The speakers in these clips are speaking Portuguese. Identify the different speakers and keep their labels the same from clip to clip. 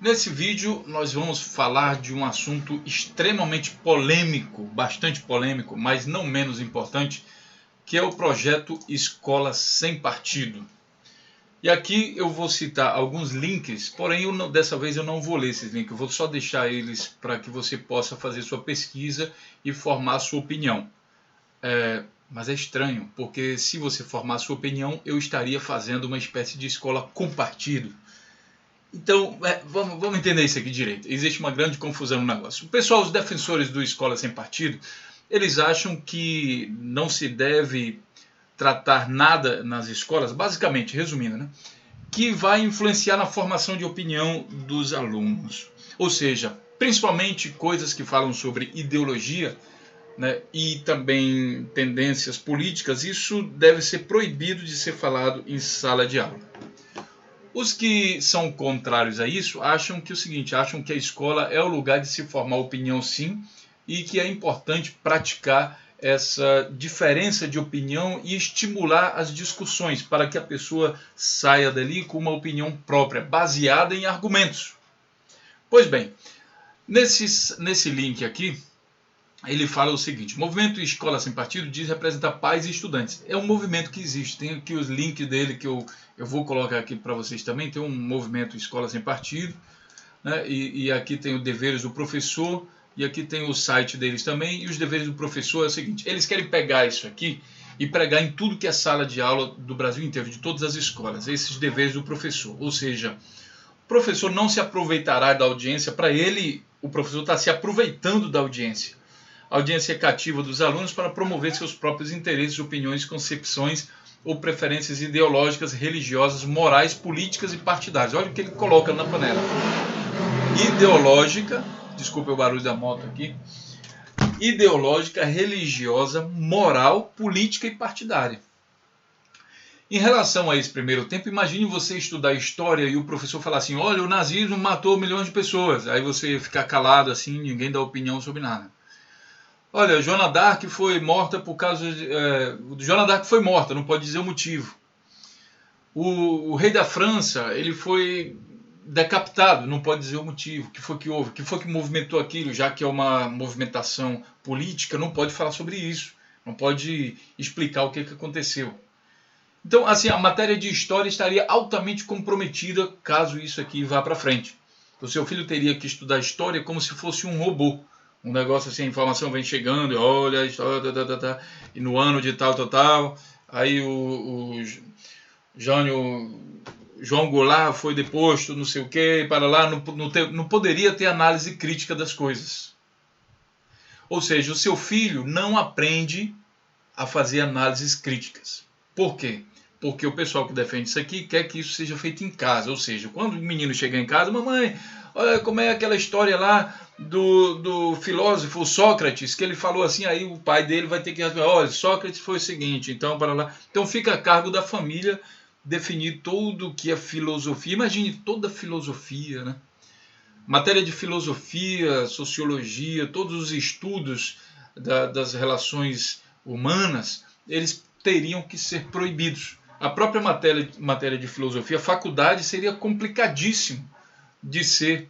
Speaker 1: Nesse vídeo nós vamos falar de um assunto extremamente polêmico, bastante polêmico, mas não menos importante, que é o projeto Escola Sem Partido. E aqui eu vou citar alguns links, porém dessa vez eu não vou ler esses links, eu vou só deixar eles para que você possa fazer sua pesquisa e formar sua opinião. Mas é estranho, porque se você formar sua opinião, eu estaria fazendo uma espécie de escola com partido. Então, vamos entender isso aqui direito. Existe uma grande confusão no negócio. O pessoal, os defensores do Escola Sem Partido, eles acham que não se deve tratar nada nas escolas, basicamente, resumindo, né, que vai influenciar na formação de opinião dos alunos. Ou seja, principalmente coisas que falam sobre ideologia, né, e também tendências políticas, isso deve ser proibido de ser falado em sala de aula. Os que são contrários a isso acham que acham que a escola é o lugar de se formar opinião, sim, e que é importante praticar essa diferença de opinião e estimular as discussões para que a pessoa saia dali com uma opinião própria, baseada em argumentos. Pois bem, nesse link aqui, ele fala o seguinte: o movimento Escola Sem Partido diz representar pais e estudantes. É um movimento que existe. Tem aqui os links dele que eu vou colocar aqui para vocês também. Tem um movimento Escola Sem Partido, né? E aqui tem os deveres do professor, e aqui tem o site deles também. E os deveres do professor é o seguinte: eles querem pegar isso aqui e pregar em tudo que é sala de aula do Brasil inteiro, de todas as escolas, esses deveres do professor. Ou seja, o professor não se aproveitará da audiência. Para ele, o professor está se aproveitando da audiência. A audiência cativa dos alunos para promover seus próprios interesses, opiniões, concepções ou preferências ideológicas, religiosas, morais, políticas e partidárias. Olha o que ele coloca na panela. Ideológica, desculpa o barulho da moto aqui, ideológica, religiosa, moral, política e partidária. Em relação a esse primeiro tempo, imagine você estudar história e o professor falar assim: olha, o nazismo matou milhões de pessoas. Aí você ficar calado assim, ninguém dá opinião sobre nada. Olha, Joana d'Arc foi morta por causa de... Joana d'Arc foi morta, não pode dizer o motivo. O rei da França, ele foi decapitado, não pode dizer o motivo. O que foi que houve? O que foi que movimentou aquilo? Já que é uma movimentação política, não pode falar sobre isso. Não pode explicar o que aconteceu. Então, assim, a matéria de história estaria altamente comprometida caso isso aqui vá para frente. O seu filho teria que estudar história como se fosse um robô. Um negócio assim, a informação vem chegando, olha a história, e no ano de tal, aí o João Goulart foi deposto, não sei o que, para lá, não poderia ter análise crítica das coisas. Ou seja, o seu filho não aprende a fazer análises críticas. Por quê? Porque o pessoal que defende isso aqui quer que isso seja feito em casa. Ou seja, quando o menino chega em casa, mamãe, olha como é aquela história lá do filósofo Sócrates, que ele falou assim, aí o pai dele vai ter que responder: olha, Sócrates foi o seguinte, então para lá. Então fica a cargo da família definir tudo o que é filosofia. Imagine toda a filosofia, né? Matéria de filosofia, sociologia, todos os estudos das relações humanas, eles teriam que ser proibidos. A própria matéria de filosofia, a faculdade, seria complicadíssimo de ser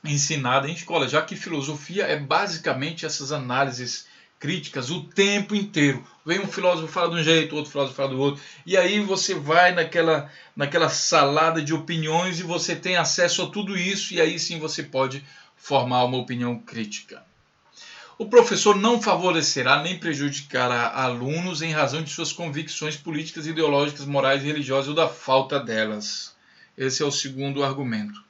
Speaker 1: ensinada em escola, já que filosofia é basicamente essas análises críticas o tempo inteiro. Vem um filósofo fala de um jeito, outro filósofo fala do outro, e aí você vai naquela salada de opiniões e você tem acesso a tudo isso, e aí sim você pode formar uma opinião crítica. O professor não favorecerá nem prejudicará alunos em razão de suas convicções políticas, ideológicas, morais e religiosas ou da falta delas. Esse é o segundo argumento.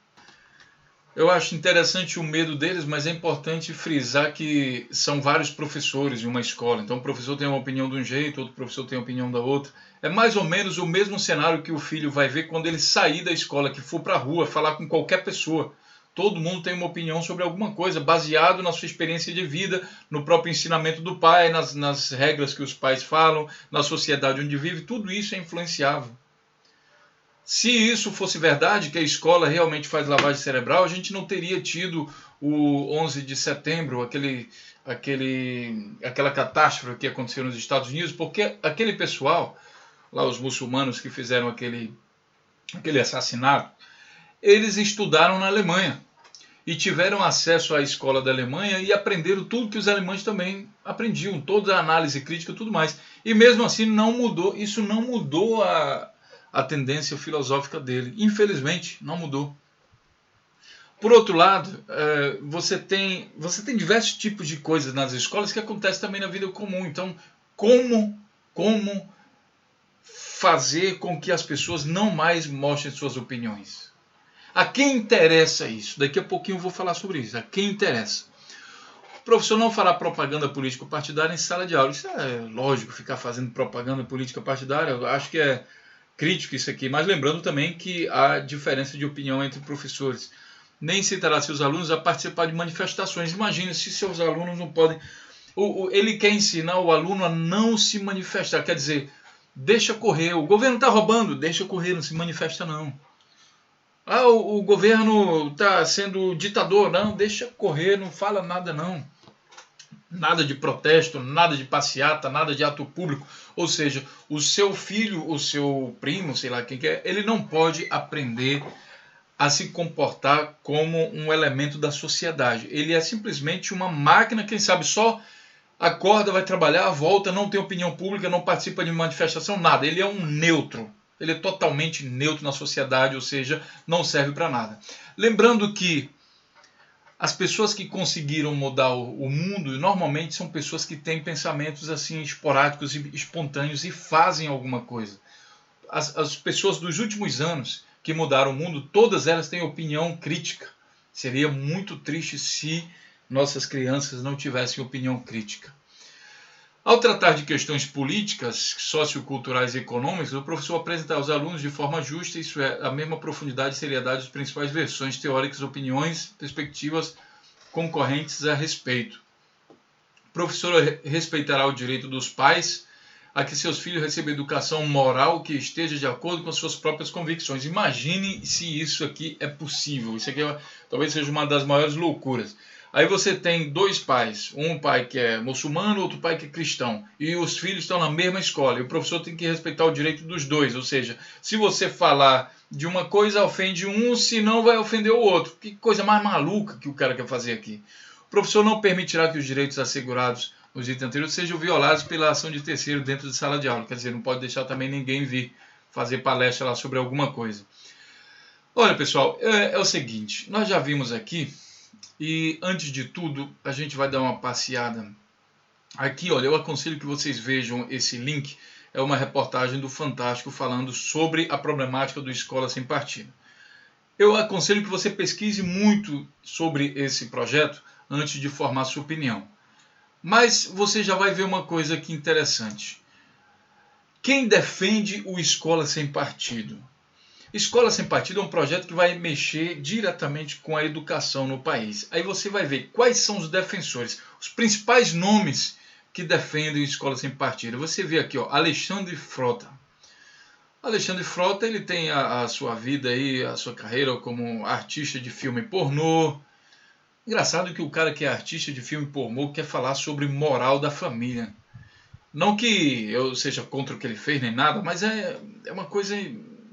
Speaker 1: Eu acho interessante o medo deles, mas é importante frisar que são vários professores em uma escola. Então o professor tem uma opinião de um jeito, outro professor tem uma opinião da outra. É mais ou menos o mesmo cenário que o filho vai ver quando ele sair da escola, que for para a rua falar com qualquer pessoa. Todo mundo tem uma opinião sobre alguma coisa, baseado na sua experiência de vida, no próprio ensinamento do pai, nas regras que os pais falam, na sociedade onde vive. Tudo isso é influenciável. Se isso fosse verdade, que a escola realmente faz lavagem cerebral, a gente não teria tido o 11 de setembro, aquela catástrofe que aconteceu nos Estados Unidos, porque aquele pessoal, lá os muçulmanos que fizeram aquele assassinato, eles estudaram na Alemanha e tiveram acesso à escola da Alemanha e aprenderam tudo que os alemães também aprendiam, toda a análise crítica e tudo mais. E mesmo assim não mudou, isso não mudou a tendência filosófica dele. Infelizmente, não mudou. Por outro lado, você tem diversos tipos de coisas nas escolas que acontecem também na vida comum. Então, como fazer com que as pessoas não mais mostrem suas opiniões? A quem interessa isso? Daqui a pouquinho eu vou falar sobre isso. A quem interessa? O professor não fará propaganda política partidária em sala de aula. Isso é lógico, ficar fazendo propaganda política partidária. Eu acho que é crítico isso aqui. Mas lembrando também que há diferença de opinião entre professores. Nem incitará seus alunos a participar de manifestações. Imagina se seus alunos não podem... Ele quer ensinar o aluno a não se manifestar. Quer dizer, deixa correr. O governo está roubando, deixa correr, não se manifesta não. O governo está sendo ditador. Não, deixa correr, não fala nada não. Nada de protesto, nada de passeata, nada de ato público. Ou seja, o seu filho, o seu primo, sei lá quem que é, ele não pode aprender a se comportar como um elemento da sociedade. Ele é simplesmente uma máquina, quem sabe só acorda, vai trabalhar, volta, não tem opinião pública, não participa de manifestação, nada. Ele é um neutro. Ele é totalmente neutro na sociedade, ou seja, não serve para nada. Lembrando que as pessoas que conseguiram mudar o mundo normalmente são pessoas que têm pensamentos assim esporádicos e espontâneos e fazem alguma coisa. As pessoas dos últimos anos que mudaram o mundo, todas elas têm opinião crítica. Seria muito triste se nossas crianças não tivessem opinião crítica. Ao tratar de questões políticas, socioculturais e econômicas, o professor apresenta aos alunos de forma justa, isso é, a mesma profundidade e seriedade das principais versões teóricas, opiniões, perspectivas concorrentes a respeito. O professor respeitará o direito dos pais a que seus filhos recebam educação moral que esteja de acordo com as suas próprias convicções. Imagine se isso aqui é possível. Isso aqui talvez seja uma das maiores loucuras. Aí você tem dois pais, um pai que é muçulmano, outro pai que é cristão, e os filhos estão na mesma escola, e o professor tem que respeitar o direito dos dois, ou seja, se você falar de uma coisa, ofende um, senão vai ofender o outro. Que coisa mais maluca que o cara quer fazer aqui. O professor não permitirá que os direitos assegurados nos itens anteriores sejam violados pela ação de terceiro dentro de sala de aula, quer dizer, não pode deixar também ninguém vir fazer palestra lá sobre alguma coisa. Olha, pessoal, é o seguinte, nós já vimos aqui. E antes de tudo, a gente vai dar uma passeada aqui. Olha, eu aconselho que vocês vejam esse link. É uma reportagem do Fantástico falando sobre a problemática do Escola Sem Partido. Eu aconselho que você pesquise muito sobre esse projeto antes de formar sua opinião. Mas você já vai ver uma coisa aqui interessante. Quem defende o Escola Sem Partido? Escola Sem Partido é um projeto que vai mexer diretamente com a educação no país. Aí você vai ver quais são os defensores, os principais nomes que defendem Escola Sem Partido. Você vê aqui, ó, Alexandre Frota. Alexandre Frota, ele tem a sua vida aí, a sua carreira como artista de filme pornô. Engraçado que o cara que é artista de filme pornô quer falar sobre moral da família. Não que eu seja contra o que ele fez nem nada, mas é uma coisa,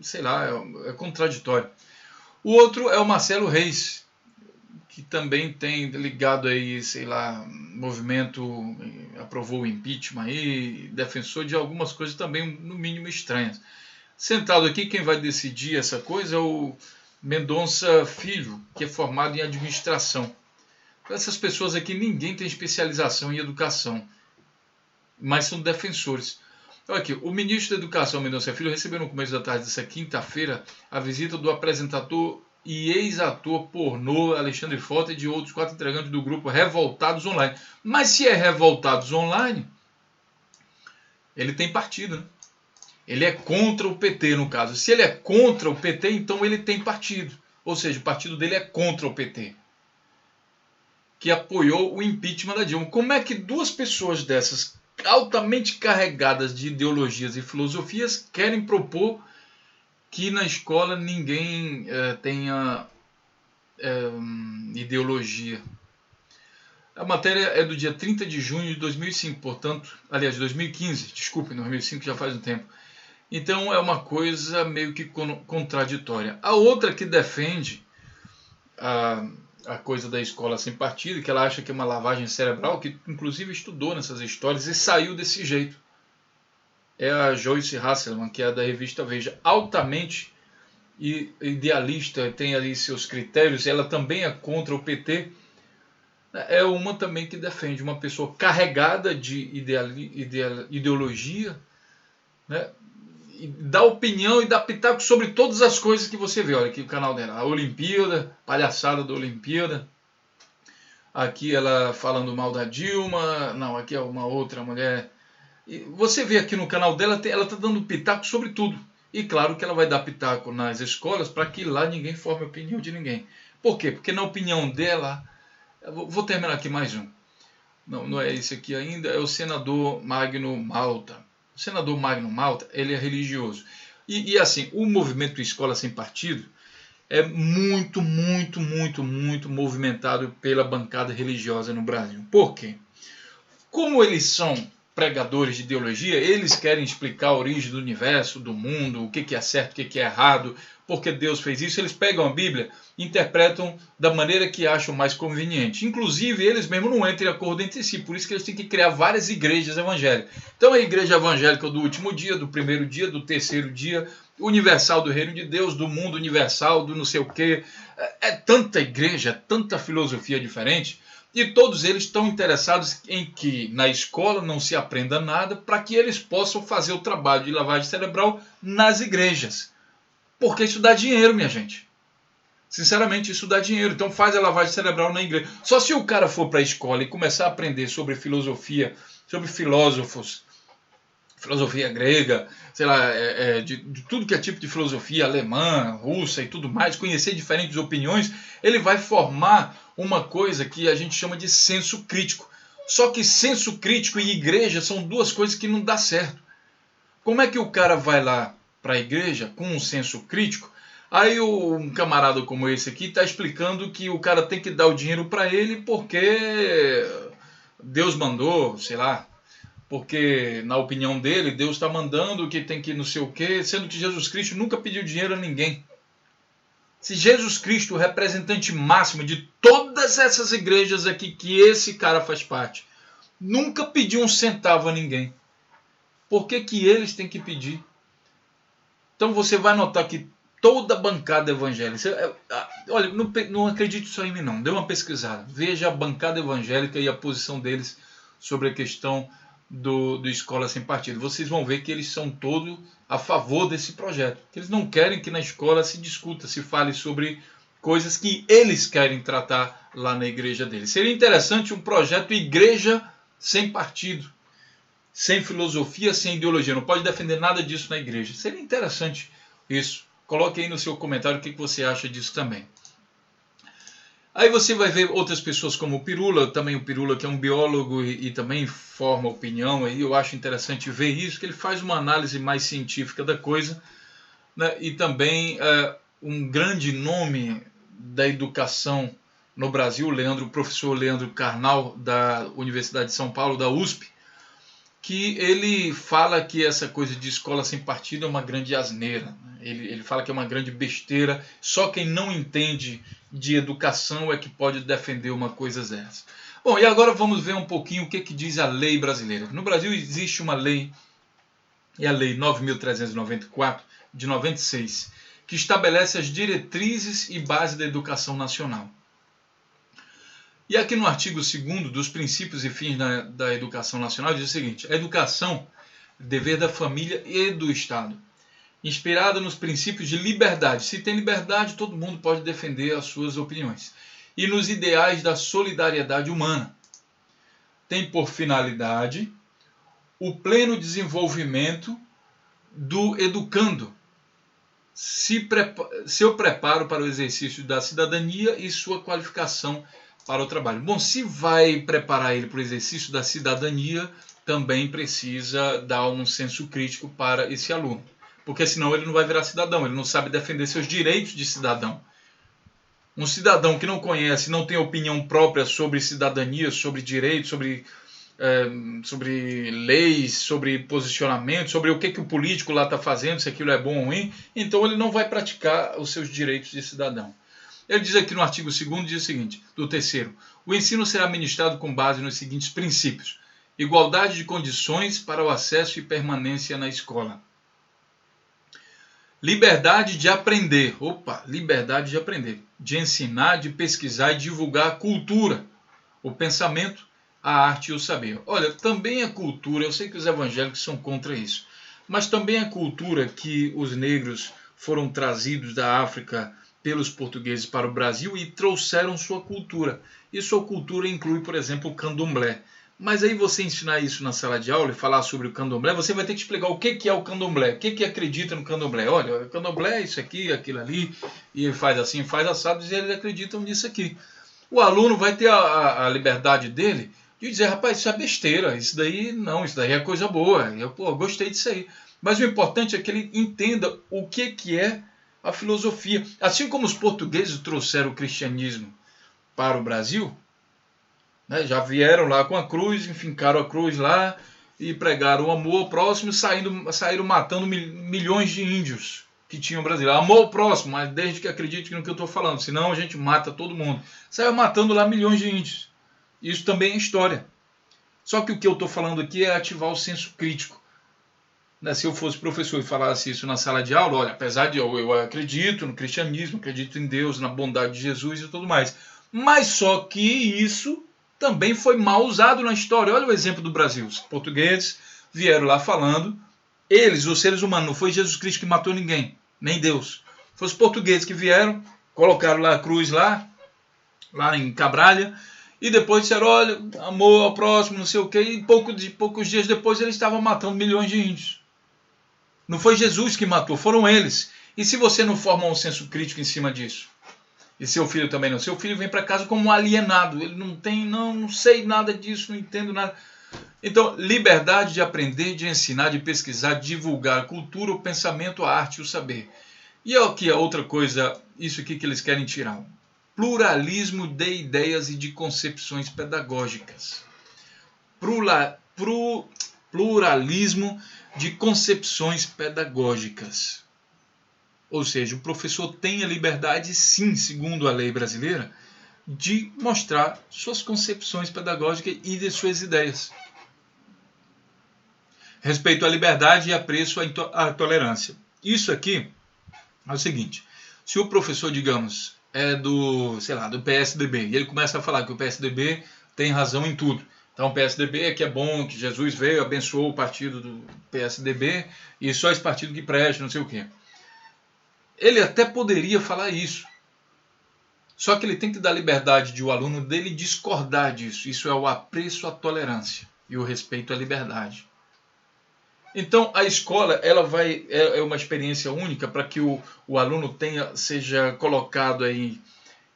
Speaker 1: sei lá, é contraditório. O outro é o Marcelo Reis, que também tem ligado aí, sei lá, movimento, aprovou o impeachment aí, defensor de algumas coisas também, no mínimo, estranhas. Sentado aqui, quem vai decidir essa coisa é o Mendonça Filho, que é formado em administração. Essas pessoas aqui, ninguém tem especialização em educação, mas são defensores. Olha aqui, o ministro da Educação, Mendonça Filho, recebeu no começo da tarde dessa quinta-feira a visita do apresentador e ex-ator pornô Alexandre Frota e de outros 4 integrantes do grupo Revoltados Online. Mas se é Revoltados Online, ele tem partido, né? Ele é contra o PT, no caso. Se ele é contra o PT, então ele tem partido. Ou seja, o partido dele é contra o PT, que apoiou o impeachment da Dilma. Como é que duas pessoas dessas, altamente carregadas de ideologias e filosofias, querem propor que na escola ninguém tenha ideologia? A matéria é do dia 30 de junho de 2005, portanto, aliás, 2015, desculpe, 2005 já faz um tempo. Então é uma coisa meio que contraditória. A outra que defende a coisa da escola sem partido, que ela acha que é uma lavagem cerebral, que inclusive estudou nessas histórias e saiu desse jeito, é a Joyce Hasselman, que é da revista Veja, altamente idealista, tem ali seus critérios, ela também é contra o PT, é uma também que defende uma pessoa carregada de ideologia, né? E dá opinião e dá pitaco sobre todas as coisas que você vê. Olha aqui o canal dela, a Olimpíada, palhaçada da Olimpíada. Aqui ela falando mal da Dilma, não, aqui é uma outra mulher. E você vê aqui no canal dela, ela está dando pitaco sobre tudo. E claro que ela vai dar pitaco nas escolas para que lá ninguém forme opinião de ninguém. Por quê? Porque na opinião dela, vou terminar aqui mais um. Não é esse aqui ainda, é o senador Magno Malta. O senador Magno Malta, ele é religioso. E assim, o movimento Escola Sem Partido é muito movimentado pela bancada religiosa no Brasil. Por quê? Como eles são pregadores de ideologia, eles querem explicar a origem do universo, do mundo, o que é certo, o que é errado, porque Deus fez isso. Eles pegam a Bíblia e interpretam da maneira que acham mais conveniente. Inclusive, eles mesmos não entram em acordo entre si, por isso que eles têm que criar várias igrejas evangélicas. Então, a igreja evangélica do último dia, do primeiro dia, do terceiro dia, universal do reino de Deus, do mundo universal, do não sei o quê. É tanta igreja, tanta filosofia diferente. E todos eles estão interessados em que na escola não se aprenda nada para que eles possam fazer o trabalho de lavagem cerebral nas igrejas. Porque isso dá dinheiro, minha gente. Sinceramente, isso dá dinheiro. Então faz a lavagem cerebral na igreja. Só se o cara for para a escola e começar a aprender sobre filosofia, sobre filósofos, filosofia grega, sei lá, de tudo que é tipo de filosofia, alemã, russa e tudo mais, conhecer diferentes opiniões, ele vai formar uma coisa que a gente chama de senso crítico. Só que senso crítico e igreja são duas coisas que não dá certo. Como é que o cara vai lá para a igreja com um senso crítico? Aí um camarada como esse aqui está explicando que o cara tem que dar o dinheiro para ele porque Deus mandou, sei lá, porque na opinião dele, Deus está mandando que tem que não sei o quê, sendo que Jesus Cristo nunca pediu dinheiro a ninguém. Se Jesus Cristo, o representante máximo de todas essas igrejas aqui que esse cara faz parte, nunca pediu um centavo a ninguém, por que que eles têm que pedir? Então você vai notar que toda a bancada evangélica, olha, não acredite só em mim não, dê uma pesquisada, veja a bancada evangélica e a posição deles sobre a questão do Escola Sem Partido. Vocês vão ver que eles são todos a favor desse projeto. Eles não querem que na escola se discuta, se fale sobre coisas que eles querem tratar lá na igreja deles. Seria interessante um projeto Igreja Sem Partido, sem filosofia, sem ideologia. Não pode defender nada disso na igreja. Seria interessante isso. Coloque aí no seu comentário o que você acha disso também. Aí você vai ver outras pessoas como o Pirula, também o Pirula que é um biólogo e também forma opinião, aí eu acho interessante ver isso, que ele faz uma análise mais científica da coisa, né? E também um grande nome da educação no Brasil, o professor Leandro Carnal, da Universidade de São Paulo, da USP, que ele fala que essa coisa de escola sem partido é uma grande asneira. Ele fala que é uma grande besteira, só quem não entende de educação é que pode defender uma coisa dessa. Bom, e agora vamos ver um pouquinho o que diz a lei brasileira. No Brasil existe uma lei, é a Lei 9.394, de 96, que estabelece as diretrizes e bases da educação nacional. E aqui no artigo 2º dos princípios e fins da educação nacional diz o seguinte: a educação, dever da família e do Estado, inspirada nos princípios de liberdade. Se tem liberdade, todo mundo pode defender as suas opiniões. E nos ideais da solidariedade humana. Tem por finalidade o pleno desenvolvimento do educando, seu preparo para o exercício da cidadania e sua qualificação para o trabalho. Bom, se vai preparar ele para o exercício da cidadania, também precisa dar um senso crítico para esse aluno. Porque senão ele não vai virar cidadão, ele não sabe defender seus direitos de cidadão. Um cidadão que não conhece, não tem opinião própria sobre cidadania, sobre direitos, sobre sobre leis, sobre posicionamento, sobre o que o político lá está fazendo, se aquilo é bom ou ruim, então ele não vai praticar os seus direitos de cidadão. Ele diz aqui no artigo 2º, diz o seguinte, do 3º, o ensino será ministrado com base nos seguintes princípios: igualdade de condições para o acesso e permanência na escola. Liberdade de aprender, liberdade de aprender, de ensinar, de pesquisar e divulgar a cultura, o pensamento, a arte e o saber. Olha, também a cultura, eu sei que os evangélicos são contra isso, mas também a cultura que os negros foram trazidos da África pelos portugueses para o Brasil e trouxeram sua cultura. E sua cultura inclui, por exemplo, o candomblé. Mas aí você ensinar isso na sala de aula e falar sobre o candomblé, você vai ter que explicar o que é o candomblé, o que acredita no candomblé. Olha, o candomblé é isso aqui, aquilo ali, e faz assim, faz assado, e eles acreditam nisso aqui. O aluno vai ter a liberdade dele de dizer, rapaz, isso é besteira, isso daí não, isso daí é coisa boa, eu gostei disso aí. Mas o importante é que ele entenda o que é a filosofia. Assim como os portugueses trouxeram o cristianismo para o Brasil, né, já vieram lá com a cruz, enfincaram a cruz lá e pregaram o amor ao próximo, saíram matando milhões de índios que tinham brasileiro. Amor ao próximo, mas desde que acredite no que eu estou falando, senão a gente mata todo mundo. Saiu matando lá milhões de índios. Isso também é história. Só que o que eu estou falando aqui é ativar o senso crítico. Se eu fosse professor e falasse isso na sala de aula, olha, apesar de eu acredito no cristianismo, acredito em Deus, na bondade de Jesus e tudo mais, mas só que isso também foi mal usado na história. Olha o exemplo do Brasil. Os portugueses vieram lá falando, eles, os seres humanos, não foi Jesus Cristo que matou ninguém, nem Deus. Foi os portugueses que vieram, colocaram lá a cruz lá em Cabralha, e depois disseram, olha, amor ao próximo, não sei o quê, e poucos dias depois eles estavam matando milhões de índios. Não foi Jesus que matou, foram eles. E se você não forma um senso crítico em cima disso? E seu filho também não. Seu filho vem para casa como um alienado. Ele não sei nada disso, não entendo nada. Então, liberdade de aprender, de ensinar, de pesquisar, de divulgar a cultura, o pensamento, a arte e o saber. E aqui a outra coisa, isso aqui que eles querem tirar. Pluralismo de ideias e de concepções pedagógicas. Pluralismo de concepções pedagógicas. Ou seja, o professor tem a liberdade, sim, segundo a lei brasileira, de mostrar suas concepções pedagógicas e de suas ideias. Respeito à liberdade e apreço à tolerância. Isso aqui é o seguinte, se o professor, digamos, é do PSDB, e ele começa a falar que o PSDB tem razão em tudo. Então o PSDB é que é bom, que Jesus veio, abençoou o partido do PSDB, e só esse partido que presta, não sei o quê. Ele até poderia falar isso. Só que ele tem que dar liberdade de o aluno dele discordar disso. Isso é o apreço à tolerância e o respeito à liberdade. Então a escola é uma experiência única para que o aluno seja colocado aí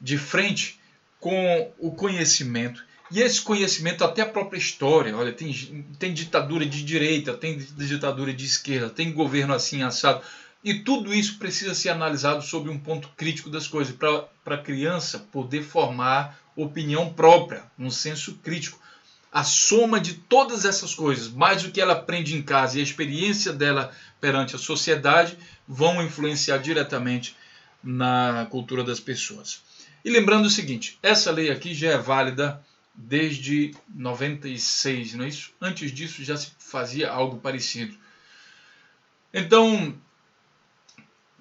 Speaker 1: de frente com o conhecimento. E esse conhecimento, até a própria história, olha, tem ditadura de direita, tem ditadura de esquerda, tem governo assim assado. E tudo isso precisa ser analisado sob um ponto crítico das coisas, para a criança poder formar opinião própria, um senso crítico. A soma de todas essas coisas, mais o que ela aprende em casa e a experiência dela perante a sociedade, vão influenciar diretamente na cultura das pessoas. E lembrando o seguinte, essa lei aqui já é válida desde 96, não é isso? Antes disso já se fazia algo parecido. Então,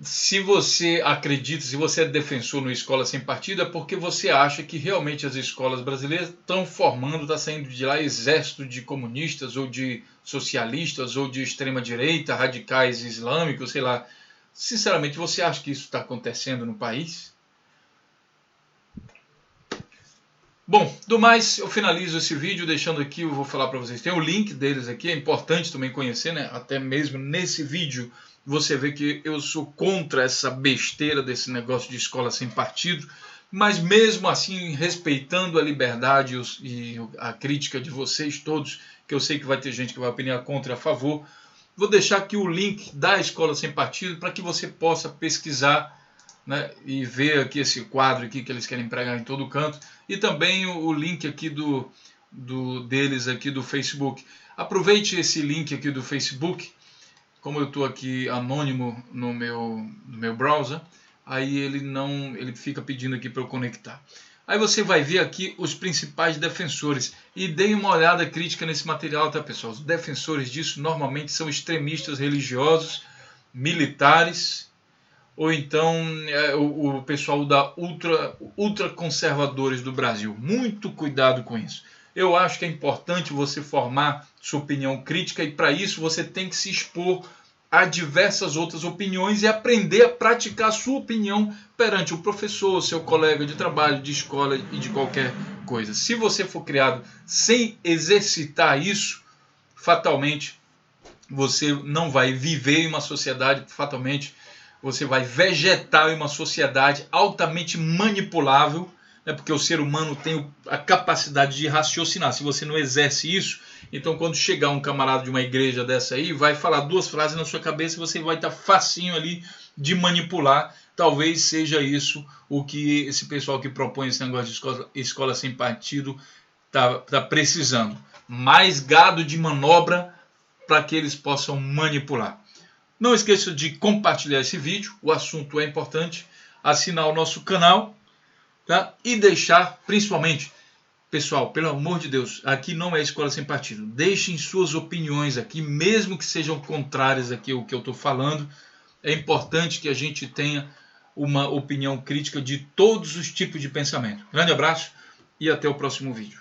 Speaker 1: se você acredita, se você é defensor no Escola Sem Partido, é porque você acha que realmente as escolas brasileiras estão formando, está saindo de lá exército de comunistas, ou de socialistas, ou de extrema-direita, radicais islâmicos, sei lá. Sinceramente, você acha que isso está acontecendo no país? Bom, do mais, eu finalizo esse vídeo deixando aqui, eu vou falar para vocês, tem o link deles aqui, é importante também conhecer, né? Até mesmo nesse vídeo você vê que eu sou contra essa besteira desse negócio de escola sem partido, mas mesmo assim, respeitando a liberdade e a crítica de vocês todos, que eu sei que vai ter gente que vai opinar contra e a favor, vou deixar aqui o link da Escola Sem Partido para que você possa pesquisar, né, e ver aqui esse quadro aqui que eles querem pregar em todo canto, e também o link aqui do deles aqui do Facebook. Aproveite esse link aqui do Facebook. Como eu estou aqui anônimo no meu browser, aí ele fica pedindo aqui para eu conectar. Aí você vai ver aqui os principais defensores. E deem uma olhada crítica nesse material, tá, pessoal? Os defensores disso normalmente são extremistas religiosos, militares, ou então o pessoal da ultraconservadores do Brasil. Muito cuidado com isso. Eu acho que é importante você formar sua opinião crítica e para isso você tem que se expor a diversas outras opiniões e aprender a praticar a sua opinião perante o professor, seu colega de trabalho, de escola e de qualquer coisa. Se você for criado sem exercitar isso, fatalmente você não vai viver em uma sociedade, fatalmente você vai vegetar em uma sociedade altamente manipulável, né, porque o ser humano tem a capacidade de raciocinar. Se você não exerce isso, então quando chegar um camarada de uma igreja dessa aí, vai falar duas frases na sua cabeça e você vai estar facinho ali de manipular. Talvez seja isso o que esse pessoal que propõe esse negócio de escola sem partido tá precisando. Mais gado de manobra para que eles possam manipular. Não esqueça de compartilhar esse vídeo, o assunto é importante, assinar o nosso canal, tá? E deixar, principalmente, pessoal, pelo amor de Deus, aqui não é escola sem partido. Deixem suas opiniões aqui, mesmo que sejam contrárias aqui ao que eu estou falando. É importante que a gente tenha uma opinião crítica de todos os tipos de pensamento. Grande abraço e até o próximo vídeo.